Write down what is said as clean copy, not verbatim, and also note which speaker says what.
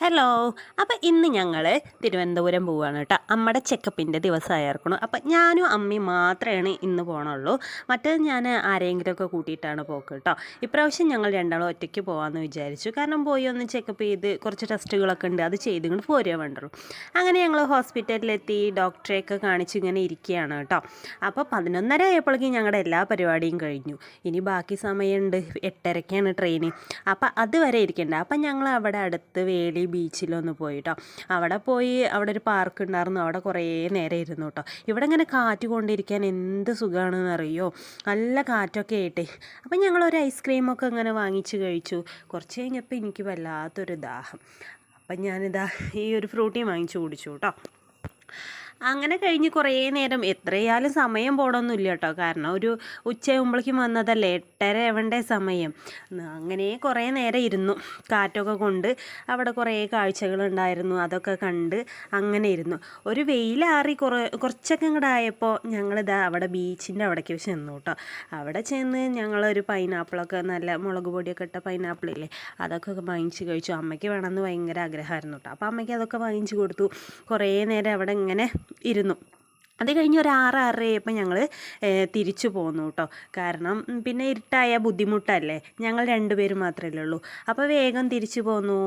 Speaker 1: Hello. അപ്പോൾ ഇന്ന് ഞങ്ങൾ തിരുവനന്തപുരം പോവുകയാണ് കേട്ടോ. അമ്മയുടെ ചെക്കപ്പിൻ്റെ ദിവസമായിരിക്കണം. അപ്പം ഞാനും അമ്മയും മാത്രമേ ഇന്ന് പോകണുള്ളൂ. മറ്റേത് ഞാൻ ആരെങ്കിലുമൊക്കെ കൂട്ടിയിട്ടാണ് പോക്ക് കേട്ടോ. ഇപ്രാവശ്യം ഞങ്ങൾ രണ്ടാളും ഒറ്റയ്ക്ക് പോകാമെന്ന് വിചാരിച്ചു. കാരണം പോയി ഒന്ന് ചെക്കപ്പ് ചെയ്ത് കുറച്ച് ടെസ്റ്റുകളൊക്കെ ഉണ്ട്, അത് ചെയ്തുകൊണ്ട് പോരുക വേണ്ടുള്ളൂ. അങ്ങനെ ഞങ്ങൾ ഹോസ്പിറ്റലിലെത്തി ഡോക്ടറെയൊക്കെ കാണിച്ച് ഇങ്ങനെ ഇരിക്കുകയാണ് കേട്ടോ. അപ്പോൾ 11:30 ആയപ്പോഴേക്കും ഞങ്ങളുടെ എല്ലാ പരിപാടിയും കഴിഞ്ഞു. ഇനി ബാക്കി സമയമുണ്ട്, 8:30ക്കാണ് ട്രെയിന്. അപ്പം അതുവരെ ഇരിക്കണ്ട. അപ്പം ഞങ്ങൾ അവിടെ അടുത്ത് വേളി ബീച്ചിലൊന്ന് പോയി കേട്ടോ. അവിടെ പോയി അവിടെ ഒരു പാർക്ക് ഉണ്ടായിരുന്നു, അവിടെ കുറേ നേരം ഇരുന്നു കേട്ടോ. ഇവിടെ ഇങ്ങനെ കാറ്റ് കൊണ്ടിരിക്കാൻ എന്ത് സുഖമാണെന്ന് അറിയോ, നല്ല കാറ്റൊക്കെ ആയിട്ടേ. അപ്പം ഞങ്ങളൊരു ഐസ്ക്രീമൊക്കെ ഇങ്ങനെ വാങ്ങിച്ച് കഴിച്ചു. കുറച്ച് കഴിഞ്ഞപ്പോൾ എനിക്ക് വല്ലാത്തൊരു ദാഹം. അപ്പം ഞാനിതാ ഈ ഒരു ഫ്രൂട്ടി വാങ്ങിച്ചു കുടിച്ചു കേട്ടോ. അങ്ങനെ കഴിഞ്ഞ് കുറേ നേരം എത്രയായാലും സമയം പോകണമെന്നില്ല കേട്ടോ. കാരണം ഒരു ഉച്ചയാകുമ്പോഴേക്കും വന്നതല്ലേ, 8:30 ആവണ്ടേ സമയം. അങ്ങനെ കുറേ നേരം ഇരുന്നു, കാറ്റൊക്കെ കൊണ്ട്. അവിടെ കുറേ കാഴ്ചകളുണ്ടായിരുന്നു, അതൊക്കെ കണ്ട് അങ്ങനെ ഇരുന്നു. ഒരു വെയിലാറി കുറച്ചൊക്കെ ഇങ്ങോട്ട് ആയപ്പോൾ ഞങ്ങളിതാ അവിടെ ബീച്ചിൻ്റെ അവിടേക്ക് ചെന്നു കേട്ടോ. അവിടെ ചെന്ന് ഞങ്ങളൊരു പൈനാപ്പിളൊക്കെ, നല്ല മുളക് പൊടിയൊക്കെ ഇട്ട പൈനാപ്പിളില്ലേ, അതൊക്കെ വാങ്ങിച്ച് കഴിച്ചു. അമ്മയ്ക്ക് വേണമെന്ന് ഭയങ്കര ആഗ്രഹമായിരുന്നു കേട്ടോ. അപ്പോൾ അമ്മയ്ക്ക് അതൊക്കെ വാങ്ങിച്ച് കൊടുത്തു. കുറേ നേരം അവിടെ ഇങ്ങനെ ഇരുന്നു. അത് കഴിഞ്ഞ് ഒരു 6-6:30 ആയപ്പോൾ ഞങ്ങൾ തിരിച്ചു പോന്നു കേട്ടോ. കാരണം പിന്നെ ഇരുട്ടായ ബുദ്ധിമുട്ടല്ലേ, ഞങ്ങൾ 2 പേര് മാത്രമല്ലേ ഉള്ളൂ. അപ്പോൾ വേഗം തിരിച്ചു പോന്നു.